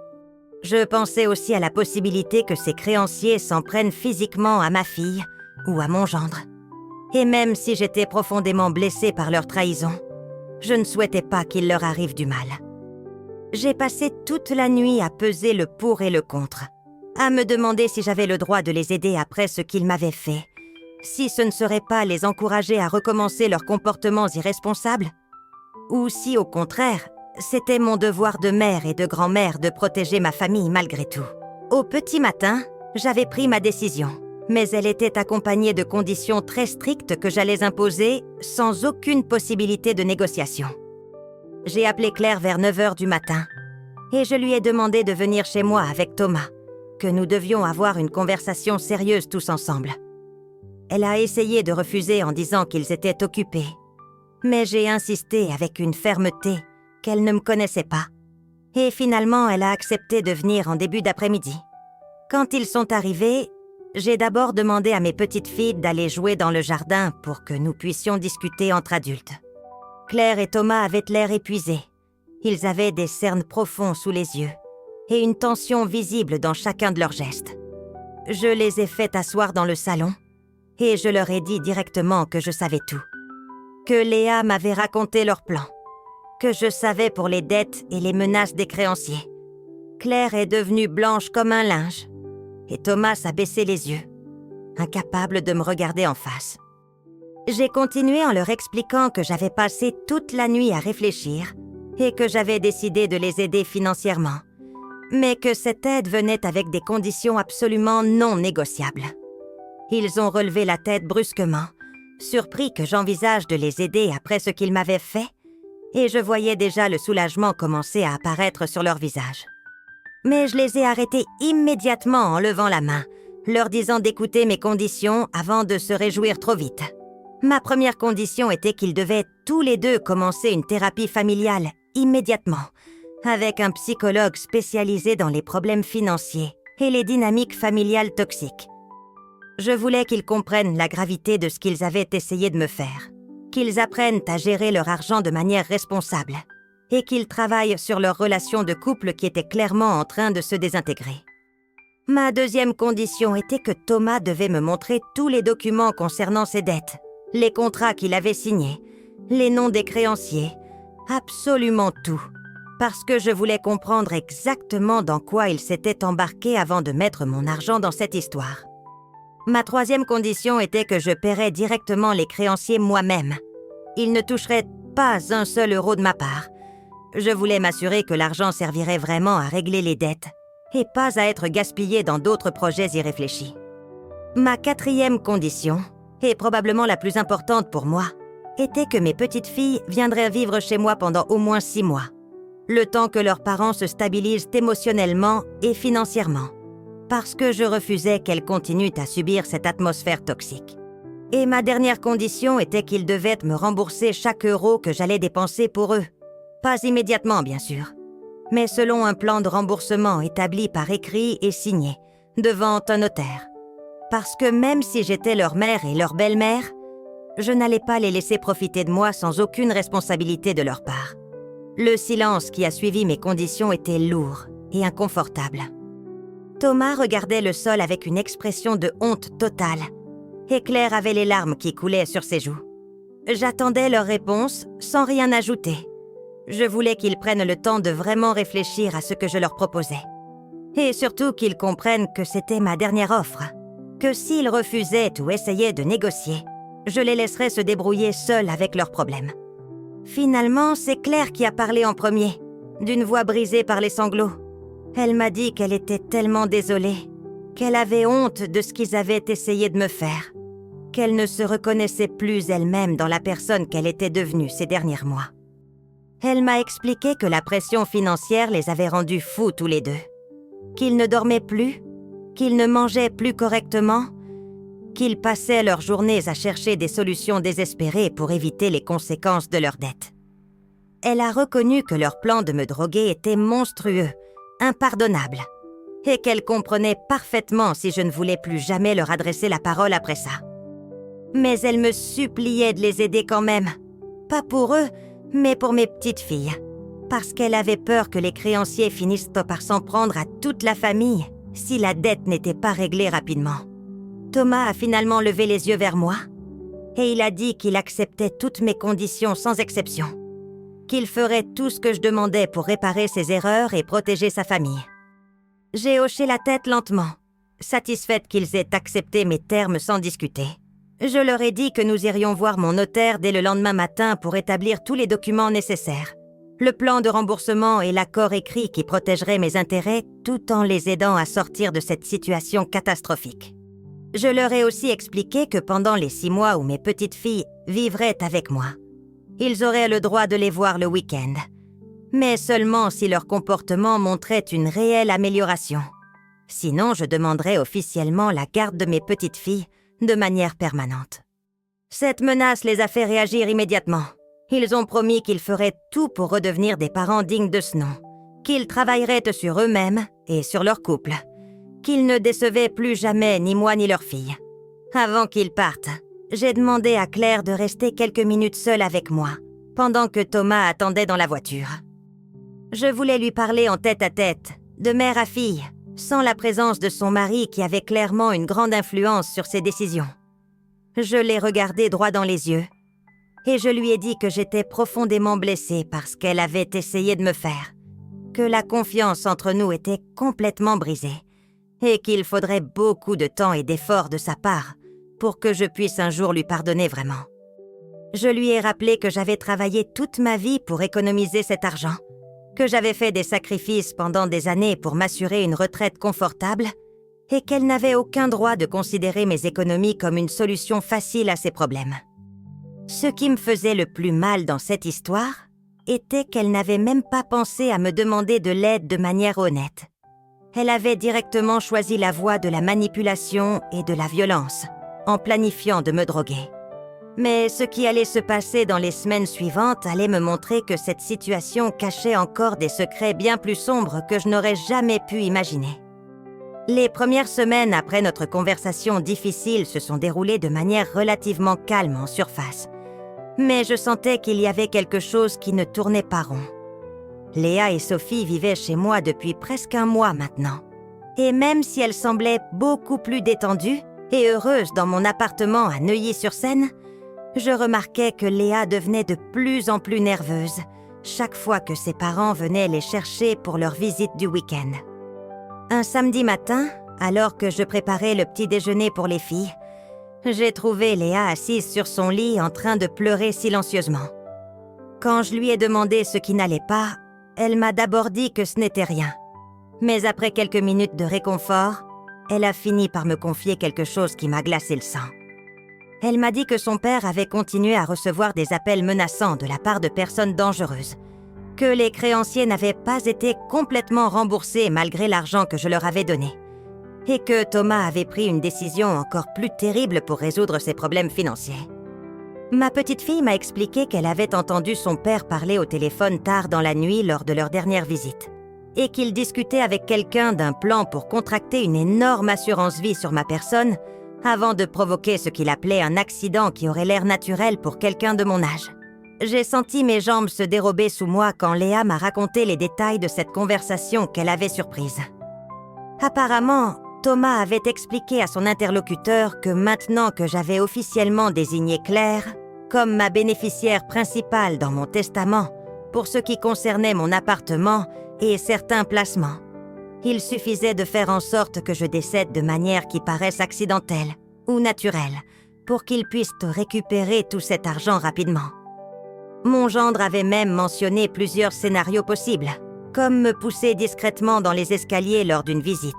Je pensais aussi à la possibilité que ces créanciers s'en prennent physiquement à ma fille ou à mon gendre. Et même si j'étais profondément blessée par leur trahison, je ne souhaitais pas qu'il leur arrive du mal. J'ai passé toute la nuit à peser le pour et le contre, à me demander si j'avais le droit de les aider après ce qu'ils m'avaient fait, si ce ne serait pas les encourager à recommencer leurs comportements irresponsables, ou si, au contraire, c'était mon devoir de mère et de grand-mère de protéger ma famille malgré tout. Au petit matin, j'avais pris ma décision, mais elle était accompagnée de conditions très strictes que j'allais imposer sans aucune possibilité de négociation. J'ai appelé Claire vers 9h du matin et je lui ai demandé de venir chez moi avec Thomas, que nous devions avoir une conversation sérieuse tous ensemble. Elle a essayé de refuser en disant qu'ils étaient occupés, mais j'ai insisté avec une fermeté qu'elle ne me connaissait pas. Et finalement, elle a accepté de venir en début d'après-midi. Quand ils sont arrivés, j'ai d'abord demandé à mes petites filles d'aller jouer dans le jardin pour que nous puissions discuter entre adultes. Claire et Thomas avaient l'air épuisés. Ils avaient des cernes profonds sous les yeux et une tension visible dans chacun de leurs gestes. Je les ai fait asseoir dans le salon et je leur ai dit directement que je savais tout. Que Léa m'avait raconté leur plan. Que je savais pour les dettes et les menaces des créanciers. Claire est devenue blanche comme un linge et Thomas a baissé les yeux, incapable de me regarder en face. J'ai continué en leur expliquant que j'avais passé toute la nuit à réfléchir et que j'avais décidé de les aider financièrement, mais que cette aide venait avec des conditions absolument non négociables. Ils ont relevé la tête brusquement, surpris que j'envisage de les aider après ce qu'ils m'avaient fait, et je voyais déjà le soulagement commencer à apparaître sur leur visage. Mais je les ai arrêtés immédiatement en levant la main, leur disant d'écouter mes conditions avant de se réjouir trop vite. Ma première condition était qu'ils devaient tous les deux commencer une thérapie familiale immédiatement, avec un psychologue spécialisé dans les problèmes financiers et les dynamiques familiales toxiques. Je voulais qu'ils comprennent la gravité de ce qu'ils avaient essayé de me faire, qu'ils apprennent à gérer leur argent de manière responsable et qu'ils travaillent sur leur relation de couple qui était clairement en train de se désintégrer. Ma deuxième condition était que Thomas devait me montrer tous les documents concernant ses dettes, les contrats qu'il avait signés, les noms des créanciers, absolument tout, parce que je voulais comprendre exactement dans quoi il s'était embarqué avant de mettre mon argent dans cette histoire. Ma troisième condition était que je paierais directement les créanciers moi-même. Ils ne toucheraient pas un seul euro de ma part. Je voulais m'assurer que l'argent servirait vraiment à régler les dettes et pas à être gaspillé dans d'autres projets irréfléchis. Ma quatrième condition, et probablement la plus importante pour moi, était que mes petites filles viendraient vivre chez moi pendant au moins 6 mois, le temps que leurs parents se stabilisent émotionnellement et financièrement, parce que je refusais qu'elles continuent à subir cette atmosphère toxique. Et ma dernière condition était qu'ils devaient me rembourser chaque euro que j'allais dépenser pour eux. Pas immédiatement, bien sûr, mais selon un plan de remboursement établi par écrit et signé, devant un notaire. Parce que même si j'étais leur mère et leur belle-mère, je n'allais pas les laisser profiter de moi sans aucune responsabilité de leur part. Le silence qui a suivi mes conditions était lourd et inconfortable. Thomas regardait le sol avec une expression de honte totale, et Claire avait les larmes qui coulaient sur ses joues. J'attendais leur réponse sans rien ajouter. Je voulais qu'ils prennent le temps de vraiment réfléchir à ce que je leur proposais. Et surtout qu'ils comprennent que c'était ma dernière offre, que s'ils refusaient ou essayaient de négocier, je les laisserais se débrouiller seuls avec leurs problèmes. Finalement, c'est Claire qui a parlé en premier, d'une voix brisée par les sanglots. Elle m'a dit qu'elle était tellement désolée, qu'elle avait honte de ce qu'ils avaient essayé de me faire, qu'elle ne se reconnaissait plus elle-même dans la personne qu'elle était devenue ces derniers mois. Elle m'a expliqué que la pression financière les avait rendus fous tous les deux, qu'ils ne dormaient plus, qu'ils ne mangeaient plus correctement, qu'ils passaient leurs journées à chercher des solutions désespérées pour éviter les conséquences de leurs dettes. Elle a reconnu que leur plan de me droguer était monstrueux, impardonnable, et qu'elle comprenait parfaitement si je ne voulais plus jamais leur adresser la parole après ça. Mais elle me suppliait de les aider quand même, pas pour eux, mais pour mes petites filles, parce qu'elle avait peur que les créanciers finissent par s'en prendre à toute la famille si la dette n'était pas réglée rapidement. Thomas a finalement levé les yeux vers moi et il a dit qu'il acceptait toutes mes conditions sans exception, qu'il ferait tout ce que je demandais pour réparer ses erreurs et protéger sa famille. J'ai hoché la tête lentement, satisfaite qu'ils aient accepté mes termes sans discuter. Je leur ai dit que nous irions voir mon notaire dès le lendemain matin pour établir tous les documents nécessaires, le plan de remboursement et l'accord écrit qui protégerait mes intérêts tout en les aidant à sortir de cette situation catastrophique. Je leur ai aussi expliqué que pendant les 6 mois où mes petites filles vivraient avec moi, ils auraient le droit de les voir le week-end, mais seulement si leur comportement montrait une réelle amélioration. Sinon, je demanderais officiellement la garde de mes petites filles de manière permanente. Cette menace les a fait réagir immédiatement. Ils ont promis qu'ils feraient tout pour redevenir des parents dignes de ce nom, qu'ils travailleraient sur eux-mêmes et sur leur couple, qu'ils ne décevaient plus jamais ni moi ni leur fille. Avant qu'ils partent, j'ai demandé à Claire de rester quelques minutes seule avec moi, pendant que Thomas attendait dans la voiture. Je voulais lui parler en tête-à-tête, de mère à fille, sans la présence de son mari qui avait clairement une grande influence sur ses décisions. Je l'ai regardé droit dans les yeux et je lui ai dit que j'étais profondément blessée par ce qu'elle avait essayé de me faire, que la confiance entre nous était complètement brisée et qu'il faudrait beaucoup de temps et d'efforts de sa part pour que je puisse un jour lui pardonner vraiment. Je lui ai rappelé que j'avais travaillé toute ma vie pour économiser cet argent, que j'avais fait des sacrifices pendant des années pour m'assurer une retraite confortable et qu'elle n'avait aucun droit de considérer mes économies comme une solution facile à ses problèmes. Ce qui me faisait le plus mal dans cette histoire était qu'elle n'avait même pas pensé à me demander de l'aide de manière honnête. Elle avait directement choisi la voie de la manipulation et de la violence, en planifiant de me droguer. Mais ce qui allait se passer dans les semaines suivantes allait me montrer que cette situation cachait encore des secrets bien plus sombres que je n'aurais jamais pu imaginer. Les premières semaines après notre conversation difficile se sont déroulées de manière relativement calme en surface. Mais je sentais qu'il y avait quelque chose qui ne tournait pas rond. Léa et Sophie vivaient chez moi depuis presque 1 mois maintenant. Et même si elles semblaient beaucoup plus détendues et heureuses dans mon appartement à Neuilly-sur-Seine, je remarquais que Léa devenait de plus en plus nerveuse chaque fois que ses parents venaient les chercher pour leur visite du week-end. Un samedi matin, alors que je préparais le petit déjeuner pour les filles, j'ai trouvé Léa assise sur son lit en train de pleurer silencieusement. Quand je lui ai demandé ce qui n'allait pas, elle m'a d'abord dit que ce n'était rien. Mais après quelques minutes de réconfort, elle a fini par me confier quelque chose qui m'a glacé le sang. Elle m'a dit que son père avait continué à recevoir des appels menaçants de la part de personnes dangereuses, que les créanciers n'avaient pas été complètement remboursés malgré l'argent que je leur avais donné, et que Thomas avait pris une décision encore plus terrible pour résoudre ses problèmes financiers. Ma petite fille m'a expliqué qu'elle avait entendu son père parler au téléphone tard dans la nuit lors de leur dernière visite, et qu'il discutait avec quelqu'un d'un plan pour contracter une énorme assurance vie sur ma personne avant de provoquer ce qu'il appelait un accident qui aurait l'air naturel pour quelqu'un de mon âge. J'ai senti mes jambes se dérober sous moi quand Léa m'a raconté les détails de cette conversation qu'elle avait surprise. Apparemment, Thomas avait expliqué à son interlocuteur que maintenant que j'avais officiellement désigné Claire comme ma bénéficiaire principale dans mon testament pour ce qui concernait mon appartement et certains placements, il suffisait de faire en sorte que je décède de manière qui paraisse accidentelle ou naturelle pour qu'il puisse récupérer tout cet argent rapidement. Mon gendre avait même mentionné plusieurs scénarios possibles, comme me pousser discrètement dans les escaliers lors d'une visite,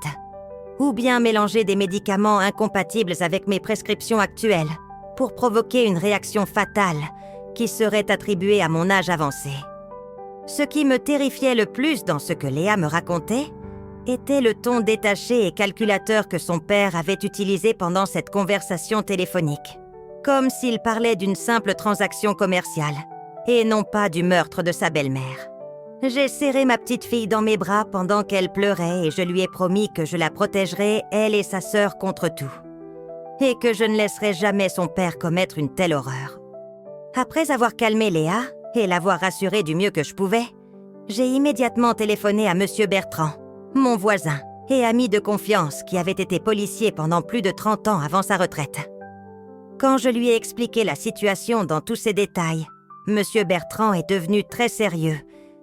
ou bien mélanger des médicaments incompatibles avec mes prescriptions actuelles pour provoquer une réaction fatale qui serait attribuée à mon âge avancé. Ce qui me terrifiait le plus dans ce que Léa me racontait était le ton détaché et calculateur que son père avait utilisé pendant cette conversation téléphonique, comme s'il parlait d'une simple transaction commerciale et non pas du meurtre de sa belle-mère. J'ai serré ma petite fille dans mes bras pendant qu'elle pleurait et je lui ai promis que je la protégerais, elle et sa sœur, contre tout, et que je ne laisserais jamais son père commettre une telle horreur. Après avoir calmé Léa et l'avoir rassurée du mieux que je pouvais, j'ai immédiatement téléphoné à Monsieur Bertrand, mon voisin et ami de confiance qui avait été policier pendant plus de 30 ans avant sa retraite. Quand je lui ai expliqué la situation dans tous ses détails, Monsieur Bertrand est devenu très sérieux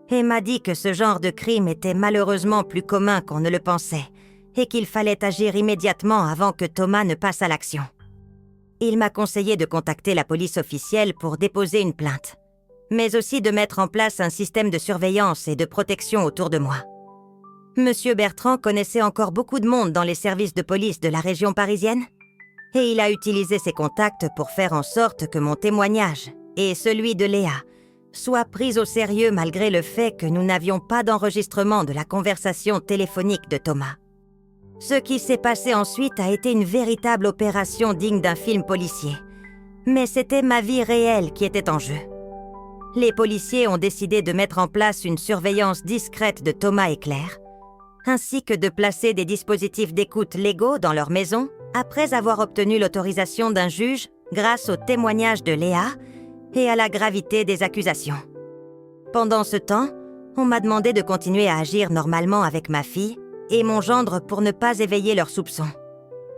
et m'a dit que ce genre de crime était malheureusement plus commun qu'on ne le pensait et qu'il fallait agir immédiatement avant que Thomas ne passe à l'action. Il m'a conseillé de contacter la police officielle pour déposer une plainte, mais aussi de mettre en place un système de surveillance et de protection autour de moi. Monsieur Bertrand connaissait encore beaucoup de monde dans les services de police de la région parisienne et il a utilisé ses contacts pour faire en sorte que mon témoignage et celui de Léa soient pris au sérieux malgré le fait que nous n'avions pas d'enregistrement de la conversation téléphonique de Thomas. Ce qui s'est passé ensuite a été une véritable opération digne d'un film policier, mais c'était ma vie réelle qui était en jeu. Les policiers ont décidé de mettre en place une surveillance discrète de Thomas et Claire, ainsi que de placer des dispositifs d'écoute légaux dans leur maison après avoir obtenu l'autorisation d'un juge grâce au témoignage de Léa et à la gravité des accusations. Pendant ce temps, on m'a demandé de continuer à agir normalement avec ma fille et mon gendre pour ne pas éveiller leurs soupçons.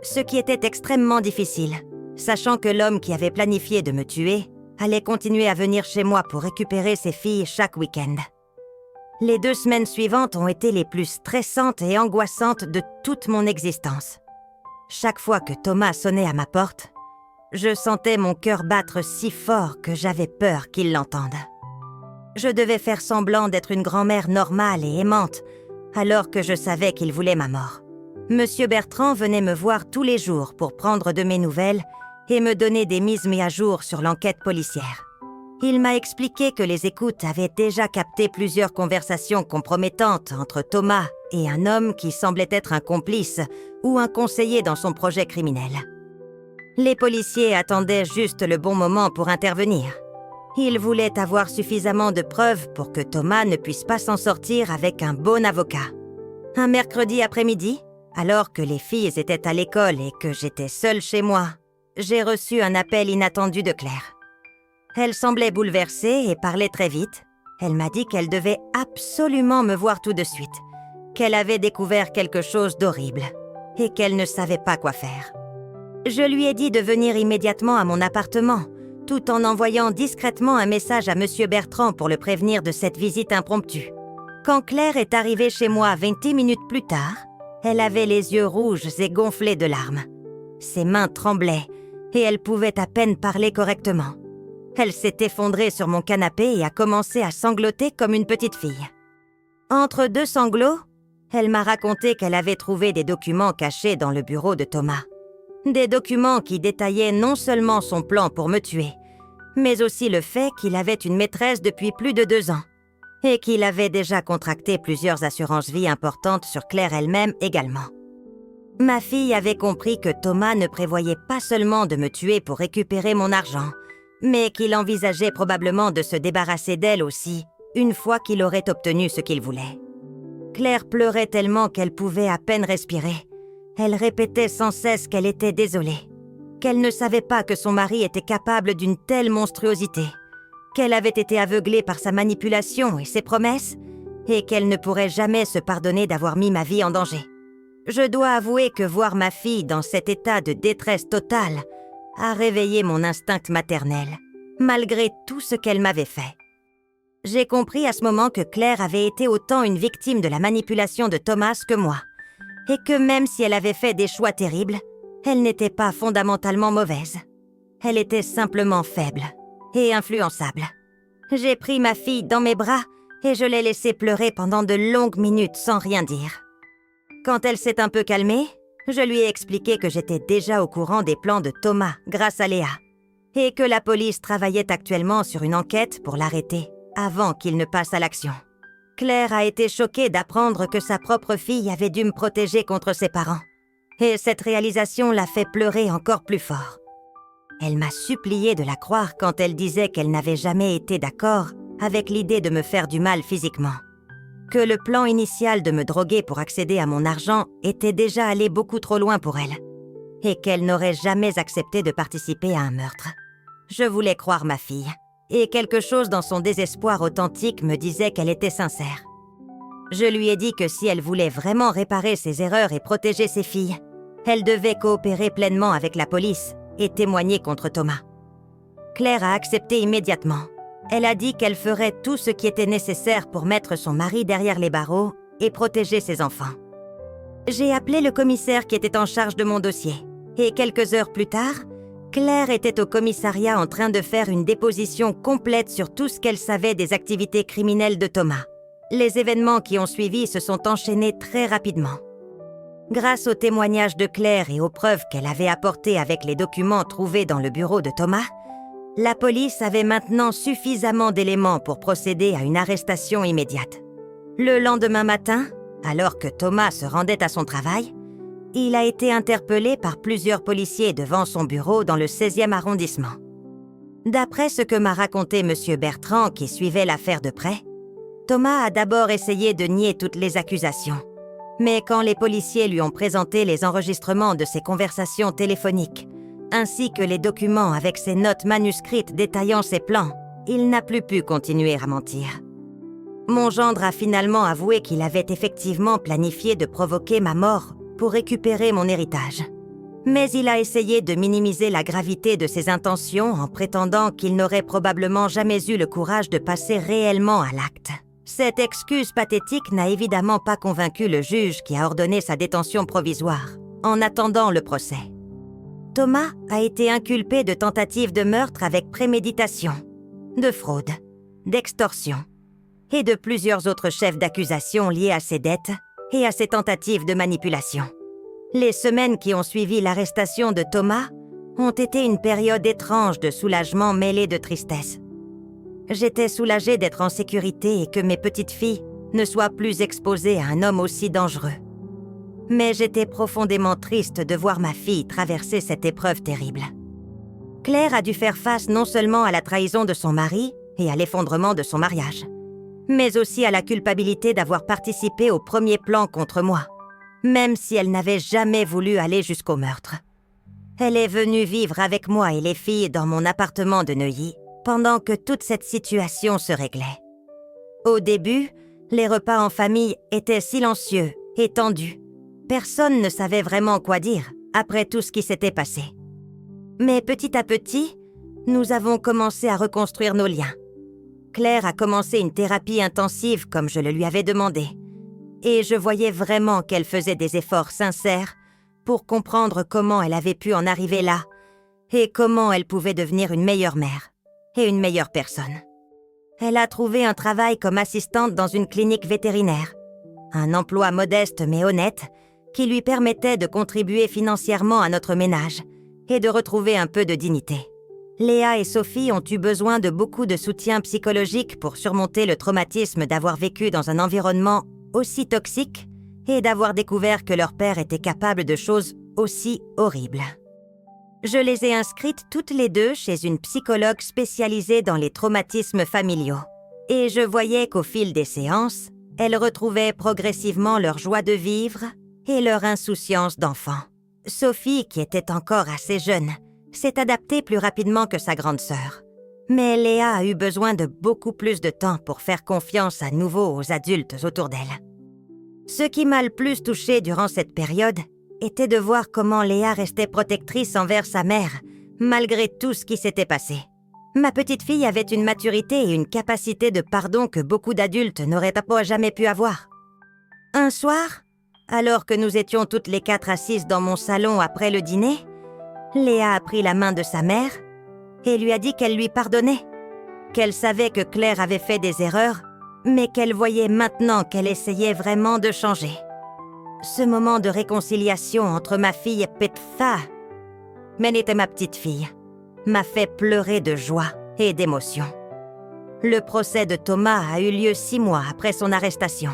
Ce qui était extrêmement difficile, sachant que l'homme qui avait planifié de me tuer allait continuer à venir chez moi pour récupérer ses filles chaque week-end. Les 2 semaines suivantes ont été les plus stressantes et angoissantes de toute mon existence. Chaque fois que Thomas sonnait à ma porte, je sentais mon cœur battre si fort que j'avais peur qu'il l'entende. Je devais faire semblant d'être une grand-mère normale et aimante, alors que je savais qu'il voulait ma mort. Monsieur Bertrand venait me voir tous les jours pour prendre de mes nouvelles et me donner des mises à jour sur l'enquête policière. Il m'a expliqué que les écoutes avaient déjà capté plusieurs conversations compromettantes entre Thomas et un homme qui semblait être un complice ou un conseiller dans son projet criminel. Les policiers attendaient juste le bon moment pour intervenir. Ils voulaient avoir suffisamment de preuves pour que Thomas ne puisse pas s'en sortir avec un bon avocat. Un mercredi après-midi, alors que les filles étaient à l'école et que j'étais seule chez moi, j'ai reçu un appel inattendu de Claire. Elle semblait bouleversée et parlait très vite. Elle m'a dit qu'elle devait absolument me voir tout de suite, qu'elle avait découvert quelque chose d'horrible et qu'elle ne savait pas quoi faire. Je lui ai dit de venir immédiatement à mon appartement, tout en envoyant discrètement un message à Monsieur Bertrand pour le prévenir de cette visite impromptue. Quand Claire est arrivée chez moi 20 minutes plus tard, elle avait les yeux rouges et gonflés de larmes. Ses mains tremblaient et elle pouvait à peine parler correctement. Elle s'est effondrée sur mon canapé et a commencé à sangloter comme une petite fille. Entre 2 sanglots, elle m'a raconté qu'elle avait trouvé des documents cachés dans le bureau de Thomas. Des documents qui détaillaient non seulement son plan pour me tuer, mais aussi le fait qu'il avait une maîtresse depuis plus de 2 ans et qu'il avait déjà contracté plusieurs assurances-vie importantes sur Claire elle-même également. Ma fille avait compris que Thomas ne prévoyait pas seulement de me tuer pour récupérer mon argent, mais qu'il envisageait probablement de se débarrasser d'elle aussi, une fois qu'il aurait obtenu ce qu'il voulait. Claire pleurait tellement qu'elle pouvait à peine respirer. Elle répétait sans cesse qu'elle était désolée, qu'elle ne savait pas que son mari était capable d'une telle monstruosité, qu'elle avait été aveuglée par sa manipulation et ses promesses, et qu'elle ne pourrait jamais se pardonner d'avoir mis ma vie en danger. Je dois avouer que voir ma fille dans cet état de détresse totale a réveillé mon instinct maternel, malgré tout ce qu'elle m'avait fait. J'ai compris à ce moment que Claire avait été autant une victime de la manipulation de Thomas que moi, et que même si elle avait fait des choix terribles, elle n'était pas fondamentalement mauvaise. Elle était simplement faible et influençable. J'ai pris ma fille dans mes bras et je l'ai laissée pleurer pendant de longues minutes sans rien dire. Quand elle s'est un peu calmée, je lui ai expliqué que j'étais déjà au courant des plans de Thomas grâce à Léa et que la police travaillait actuellement sur une enquête pour l'arrêter avant qu'il ne passe à l'action. Claire a été choquée d'apprendre que sa propre fille avait dû me protéger contre ses parents. Et cette réalisation l'a fait pleurer encore plus fort. Elle m'a supplié de la croire quand elle disait qu'elle n'avait jamais été d'accord avec l'idée de me faire du mal physiquement. Que le plan initial de me droguer pour accéder à mon argent était déjà allé beaucoup trop loin pour elle. Et qu'elle n'aurait jamais accepté de participer à un meurtre. Je voulais croire ma fille. Et quelque chose dans son désespoir authentique me disait qu'elle était sincère. Je lui ai dit que si elle voulait vraiment réparer ses erreurs et protéger ses filles, elle devait coopérer pleinement avec la police et témoigner contre Thomas. Claire a accepté immédiatement. Elle a dit qu'elle ferait tout ce qui était nécessaire pour mettre son mari derrière les barreaux et protéger ses enfants. J'ai appelé le commissaire qui était en charge de mon dossier. Et quelques heures plus tard, Claire était au commissariat en train de faire une déposition complète sur tout ce qu'elle savait des activités criminelles de Thomas. Les événements qui ont suivi se sont enchaînés très rapidement. Grâce aux témoignages de Claire et aux preuves qu'elle avait apportées avec les documents trouvés dans le bureau de Thomas, la police avait maintenant suffisamment d'éléments pour procéder à une arrestation immédiate. Le lendemain matin, alors que Thomas se rendait à son travail, il a été interpellé par plusieurs policiers devant son bureau dans le 16e arrondissement. D'après ce que m'a raconté M. Bertrand qui suivait l'affaire de près, Thomas a d'abord essayé de nier toutes les accusations. Mais quand les policiers lui ont présenté les enregistrements de ses conversations téléphoniques, ainsi que les documents avec ses notes manuscrites détaillant ses plans, il n'a plus pu continuer à mentir. Mon gendre a finalement avoué qu'il avait effectivement planifié de provoquer ma mort pour récupérer mon héritage. Mais il a essayé de minimiser la gravité de ses intentions en prétendant qu'il n'aurait probablement jamais eu le courage de passer réellement à l'acte. Cette excuse pathétique n'a évidemment pas convaincu le juge qui a ordonné sa détention provisoire, en attendant le procès. Thomas a été inculpé de tentative de meurtre avec préméditation, de fraude, d'extorsion et de plusieurs autres chefs d'accusation liés à ses dettes et à ses tentatives de manipulation. Les semaines qui ont suivi l'arrestation de Thomas ont été une période étrange de soulagement mêlé de tristesse. J'étais soulagée d'être en sécurité et que mes petites filles ne soient plus exposées à un homme aussi dangereux. Mais j'étais profondément triste de voir ma fille traverser cette épreuve terrible. Claire a dû faire face non seulement à la trahison de son mari et à l'effondrement de son mariage, mais aussi à la culpabilité d'avoir participé au premier plan contre moi, même si elle n'avait jamais voulu aller jusqu'au meurtre. Elle est venue vivre avec moi et les filles dans mon appartement de Neuilly, pendant que toute cette situation se réglait. Au début, les repas en famille étaient silencieux et tendus. Personne ne savait vraiment quoi dire après tout ce qui s'était passé. Mais petit à petit, nous avons commencé à reconstruire nos liens. Claire a commencé une thérapie intensive comme je le lui avais demandé. Et je voyais vraiment qu'elle faisait des efforts sincères pour comprendre comment elle avait pu en arriver là et comment elle pouvait devenir une meilleure mère et une meilleure personne. Elle a trouvé un travail comme assistante dans une clinique vétérinaire, un emploi modeste mais honnête qui lui permettait de contribuer financièrement à notre ménage et de retrouver un peu de dignité. Léa et Sophie ont eu besoin de beaucoup de soutien psychologique pour surmonter le traumatisme d'avoir vécu dans un environnement aussi toxique et d'avoir découvert que leur père était capable de choses aussi horribles. Je les ai inscrites toutes les deux chez une psychologue spécialisée dans les traumatismes familiaux. Et je voyais qu'au fil des séances, elles retrouvaient progressivement leur joie de vivre et leur insouciance d'enfant. Sophie, qui était encore assez jeune, s'est adaptée plus rapidement que sa grande sœur. Mais Léa a eu besoin de beaucoup plus de temps pour faire confiance à nouveau aux adultes autour d'elle. Ce qui m'a le plus touchée durant cette période était de voir comment Léa restait protectrice envers sa mère, malgré tout ce qui s'était passé. Ma petite fille avait une maturité et une capacité de pardon que beaucoup d'adultes n'auraient jamais pu avoir. Un soir, alors que nous étions toutes les quatre assises dans mon salon après le dîner, Léa a pris la main de sa mère et lui a dit qu'elle lui pardonnait. qu'elle savait que Claire avait fait des erreurs, mais qu'elle voyait maintenant qu'elle essayait vraiment de changer. Ce moment de réconciliation entre ma fille Petha, mais n'était ma petite fille, m'a fait pleurer de joie et d'émotion. Le procès de Thomas a eu lieu 6 mois après son arrestation.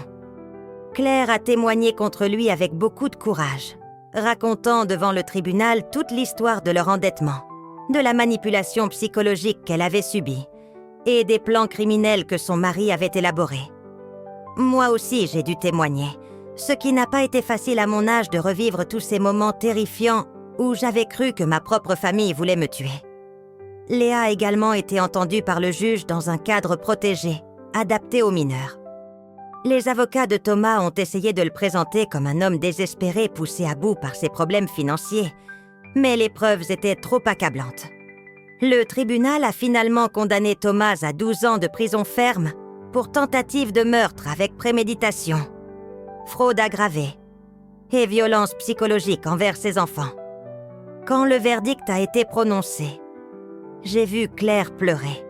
Claire a témoigné contre lui avec beaucoup de courage, racontant devant le tribunal toute l'histoire de leur endettement, de la manipulation psychologique qu'elle avait subie et des plans criminels que son mari avait élaborés. Moi aussi, j'ai dû témoigner, ce qui n'a pas été facile à mon âge de revivre tous ces moments terrifiants où j'avais cru que ma propre famille voulait me tuer. Léa a également été entendue par le juge dans un cadre protégé, adapté aux mineurs. Les avocats de Thomas ont essayé de le présenter comme un homme désespéré poussé à bout par ses problèmes financiers, mais les preuves étaient trop accablantes. Le tribunal a finalement condamné Thomas à 12 ans de prison ferme pour tentative de meurtre avec préméditation, fraude aggravée et violence psychologique envers ses enfants. Quand le verdict a été prononcé, j'ai vu Claire pleurer.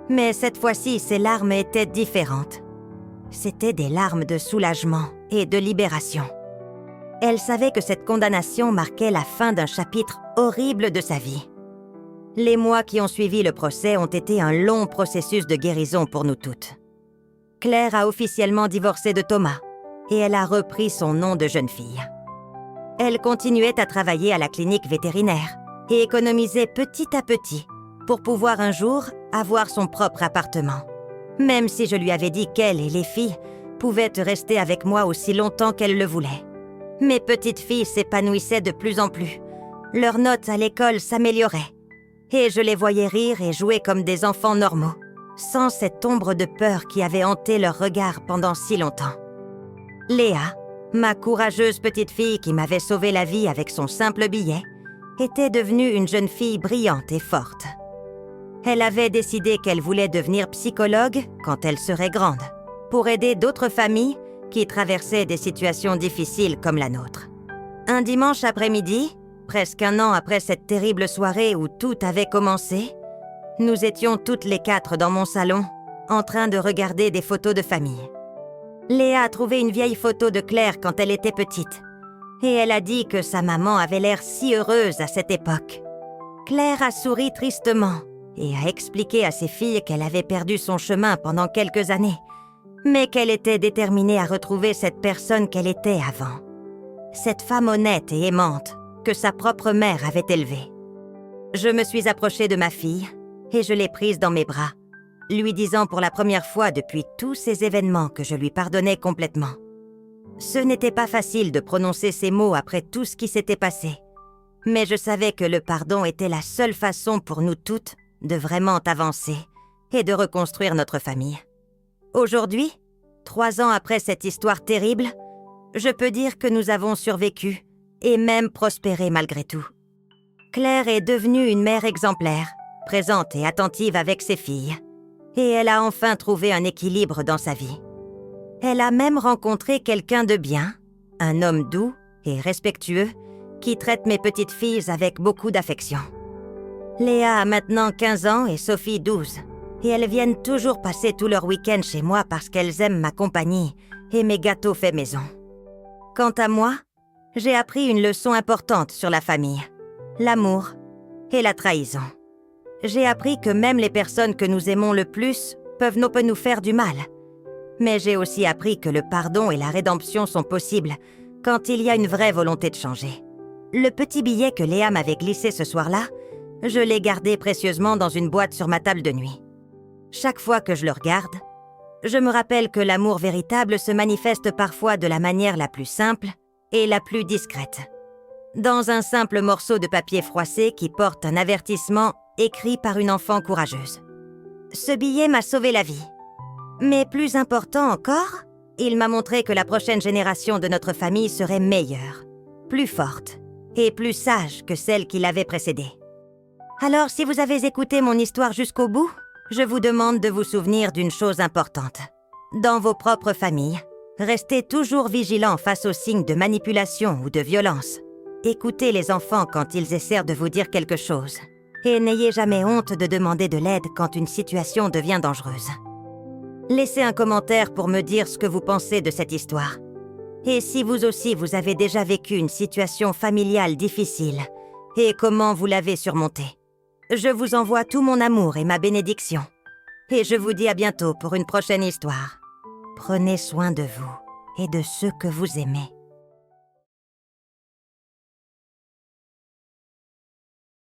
Mais cette fois-ci, ses larmes étaient différentes. C'étaient des larmes de soulagement et de libération. Elle savait que cette condamnation marquait la fin d'un chapitre horrible de sa vie. Les mois qui ont suivi le procès ont été un long processus de guérison pour nous toutes. Claire a officiellement divorcé de Thomas et elle a repris son nom de jeune fille. Elle continuait à travailler à la clinique vétérinaire et économisait petit à petit pour pouvoir un jour avoir son propre appartement. Même si je lui avais dit qu'elle et les filles pouvaient rester avec moi aussi longtemps qu'elles le voulaient. Mes petites filles s'épanouissaient de plus en plus. Leurs notes à l'école s'amélioraient. Et je les voyais rire et jouer comme des enfants normaux, sans cette ombre de peur qui avait hanté leur regard pendant si longtemps. Léa, ma courageuse petite fille qui m'avait sauvé la vie avec son simple billet, était devenue une jeune fille brillante et forte. Elle avait décidé qu'elle voulait devenir psychologue quand elle serait grande, pour aider d'autres familles qui traversaient des situations difficiles comme la nôtre. Un dimanche après-midi, presque 1 an après cette terrible soirée où tout avait commencé, nous étions toutes les 4 dans mon salon, en train de regarder des photos de famille. Léa a trouvé une vieille photo de Claire quand elle était petite, et elle a dit que sa maman avait l'air si heureuse à cette époque. Claire a souri tristement et a expliqué à ses filles qu'elle avait perdu son chemin pendant quelques années, mais qu'elle était déterminée à retrouver cette personne qu'elle était avant. Cette femme honnête et aimante que sa propre mère avait élevée. Je me suis approchée de ma fille et je l'ai prise dans mes bras, lui disant pour la première fois depuis tous ces événements que je lui pardonnais complètement. Ce n'était pas facile de prononcer ces mots après tout ce qui s'était passé, mais je savais que le pardon était la seule façon pour nous toutes de vraiment avancer et de reconstruire notre famille. Aujourd'hui, 3 ans après cette histoire terrible, je peux dire que nous avons survécu et même prospéré malgré tout. Claire est devenue une mère exemplaire, présente et attentive avec ses filles, et elle a enfin trouvé un équilibre dans sa vie. Elle a même rencontré quelqu'un de bien, un homme doux et respectueux qui traite mes petites filles avec beaucoup d'affection. Léa a maintenant 15 ans et Sophie 12, et elles viennent toujours passer tout leur week-end chez moi parce qu'elles aiment ma compagnie et mes gâteaux faits maison. Quant à moi, j'ai appris une leçon importante sur la famille, l'amour et la trahison. J'ai appris que même les personnes que nous aimons le plus peuvent nous faire du mal. Mais j'ai aussi appris que le pardon et la rédemption sont possibles quand il y a une vraie volonté de changer. Le petit billet que Léa m'avait glissé ce soir-là, je l'ai gardé précieusement dans une boîte sur ma table de nuit. Chaque fois que je le regarde, je me rappelle que l'amour véritable se manifeste parfois de la manière la plus simple et la plus discrète. Dans un simple morceau de papier froissé qui porte un avertissement écrit par une enfant courageuse. Ce billet m'a sauvé la vie. Mais plus important encore, il m'a montré que la prochaine génération de notre famille serait meilleure, plus forte et plus sage que celle qui l'avait précédée. Alors, si vous avez écouté mon histoire jusqu'au bout, je vous demande de vous souvenir d'une chose importante. Dans vos propres familles, restez toujours vigilants face aux signes de manipulation ou de violence. Écoutez les enfants quand ils essaient de vous dire quelque chose. Et n'ayez jamais honte de demander de l'aide quand une situation devient dangereuse. Laissez un commentaire pour me dire ce que vous pensez de cette histoire. Et si vous aussi vous avez déjà vécu une situation familiale difficile, et comment vous l'avez surmontée. Je vous envoie tout mon amour et ma bénédiction. Et je vous dis à bientôt pour une prochaine histoire. Prenez soin de vous et de ceux que vous aimez.